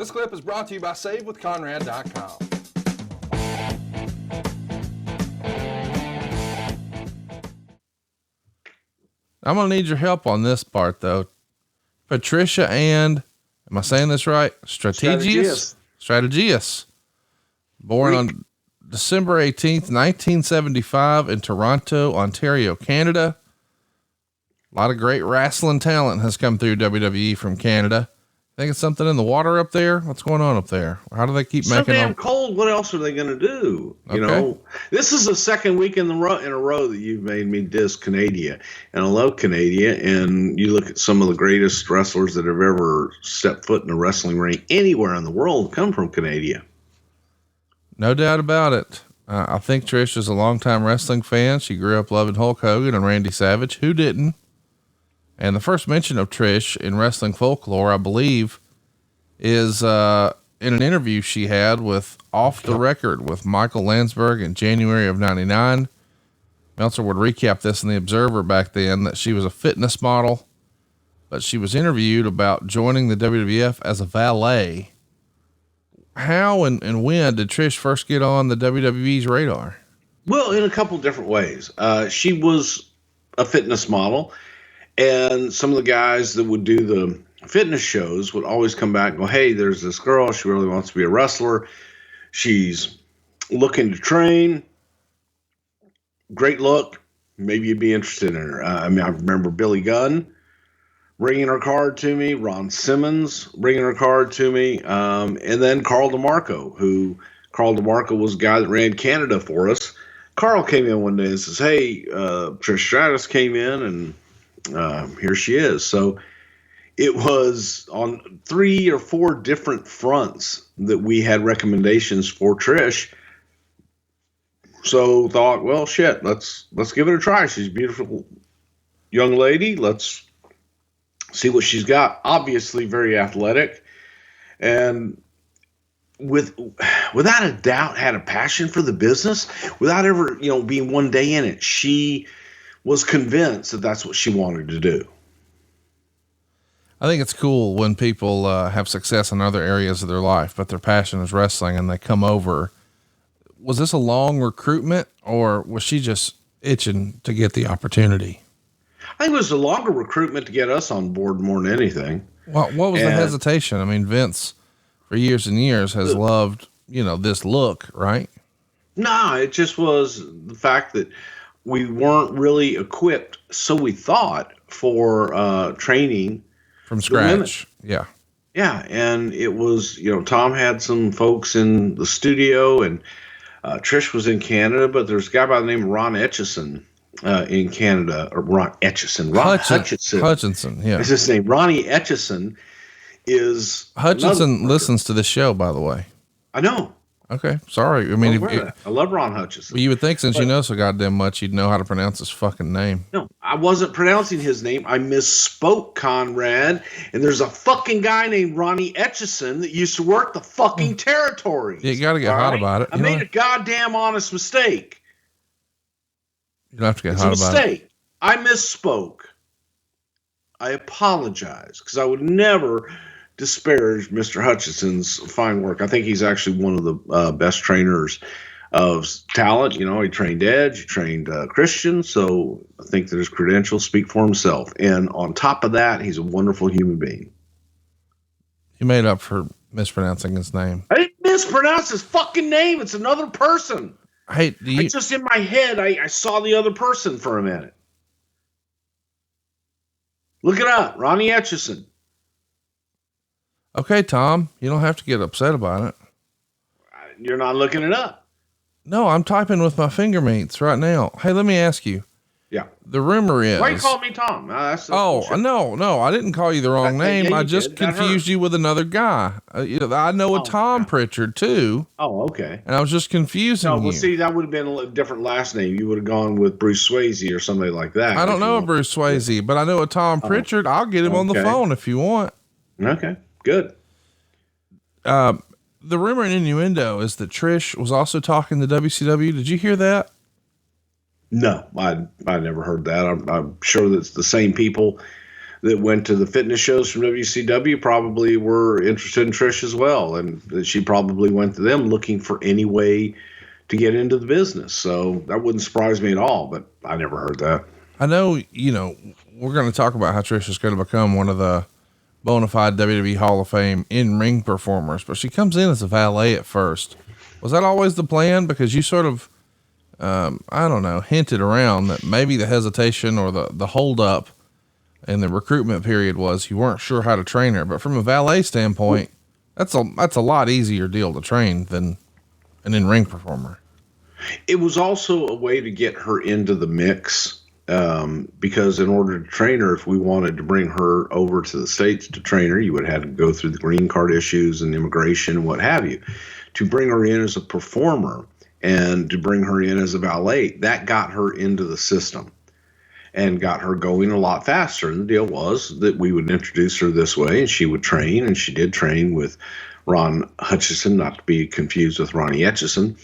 This clip is brought to you by SaveWithConrad.com. I'm going to need your help on this part, though. Patricia and, am I saying this right? Strategius. Born on December 18th, 1975 in Toronto, Ontario, Canada. A lot of great wrestling talent has come through WWE from Canada. Think it's something in the water up there? What's going on up there? How do they keep making so damn cold? What else are they going to do? You know, this is the second week in a row that you've made me diss Canada, and I love Canada. And you look at some of the greatest wrestlers that have ever stepped foot in a wrestling ring anywhere in the world come from Canada. No doubt about it. I think Trish is a longtime wrestling fan. She grew up loving Hulk Hogan and Randy Savage. Who didn't? And the first mention of Trish in wrestling folklore, I believe, is in an interview she had with Off the Record with Michael Landsberg in January of 99. Meltzer would recap this in the Observer back then, that she was a fitness model, but she was interviewed about joining the WWF as a valet. How and when did Trish first get on the WWE's radar? Well, in a couple different ways. She was a fitness model. And some of the guys that would do the fitness shows would always come back and go, hey, there's this girl. She really wants to be a wrestler. She's looking to train. Great look. Maybe you'd be interested in her. I remember Billy Gunn bringing her card to me, Ron Simmons bringing her card to me, and then Carl DeMarco, Carl DeMarco was the guy that ran Canada for us. Carl came in one day and says, hey, Trish Stratus came in, and here she is. So it was on 3 or 4 different fronts that we had recommendations for Trish. So thought, well, shit, let's give it a try. She's a beautiful young lady. Let's see what she's got. Obviously very athletic, and without a doubt had a passion for the business without ever, being one day in it. She was convinced that that's what she wanted to do. I think it's cool when people have success in other areas of their life, but their passion is wrestling and they come over. Was this a long recruitment, or was she just itching to get the opportunity? I think it was a longer recruitment to get us on board more than anything. What was the hesitation? I mean, Vince for years and years has loved, this look, right? No, it just was the fact that we weren't really equipped, so we thought, for training from scratch. Yeah. Yeah. And it was, Tom had some folks in the studio, and Trish was in Canada, but there's a guy by the name of Ron Etchison in Canada, or Ron Etchison. Hutchinson. Yeah. That's his name. Ronnie Etchison is Hutchinson listens to the show, by the way. I know. Okay. Sorry. I mean, I love Ron Hutchison. Well, you would think since you know so goddamn much, you'd know how to pronounce his fucking name. No, I wasn't pronouncing his name. I misspoke, Conrad. And there's a fucking guy named Ronnie Etchison that used to work the fucking territories. You got to get hot about it. I made a goddamn honest mistake. You don't have to get hot about it. I misspoke. I apologize, because I would never disparage Mr. Hutchison's fine work. I think he's actually one of the best trainers of talent. He trained Edge, he trained Christian, so I think that his credentials speak for himself. And on top of that, he's a wonderful human being. You made up for mispronouncing his name. I didn't mispronounce his fucking name. It's another person. Hey, just in my head, I saw the other person for a minute. Look it up, Ronnie Etchison. Okay, Tom, you don't have to get upset about it. You're not looking it up. No, I'm typing with my finger meats right now. Hey, let me ask you. Yeah. The rumor is. Why you call me Tom? No, I didn't call you the wrong name. Yeah, I just confused you with another guy. I know a Tom Prichard too. Oh, okay. And I was just confusing you. Well, see, that would have been a different last name. You would have gone with Bruce Swayze or somebody like that. I don't know a Bruce Swayze, but I know a Tom Prichard. I'll get him on the phone if you want. Okay, good. The rumor and innuendo is that Trish was also talking to WCW. Did you hear that? No, I never heard that. I'm sure that it's the same people that went to the fitness shows from WCW probably were interested in Trish as well. And that she probably went to them looking for any way to get into the business. So that wouldn't surprise me at all, but I never heard that. I know, we're going to talk about how Trish is going to become one of the bona fide WWE Hall of Fame in-ring performers, but she comes in as a valet at first. Was that always the plan? Because you sort of, hinted around that maybe the hesitation or the hold up in the recruitment period was you weren't sure how to train her. But from a valet standpoint, that's a lot easier deal to train than an in-ring performer. It was also a way to get her into the mix. Because in order to train her, if we wanted to bring her over to the States to train her, you would have to go through the green card issues and immigration and what have you. To bring her in as a performer and to bring her in as a valet, that got her into the system and got her going a lot faster. And the deal was that we would introduce her this way and she would train, and she did train with Ron Hutchison, not to be confused with Ronnie Etchison.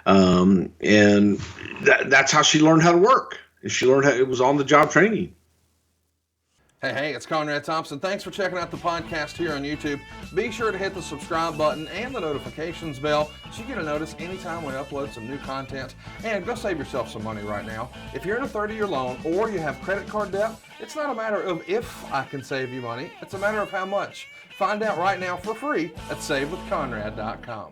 And that's how she learned how to work. She learned how it was on the job training. Hey, it's Conrad Thompson. Thanks for checking out the podcast here on YouTube. Be sure to hit the subscribe button and the notifications bell so you get a notice anytime we upload some new content. And go save yourself some money right now. If you're in a 30-year loan or you have credit card debt, it's not a matter of if I can save you money. It's a matter of how much. Find out right now for free at SaveWithConrad.com.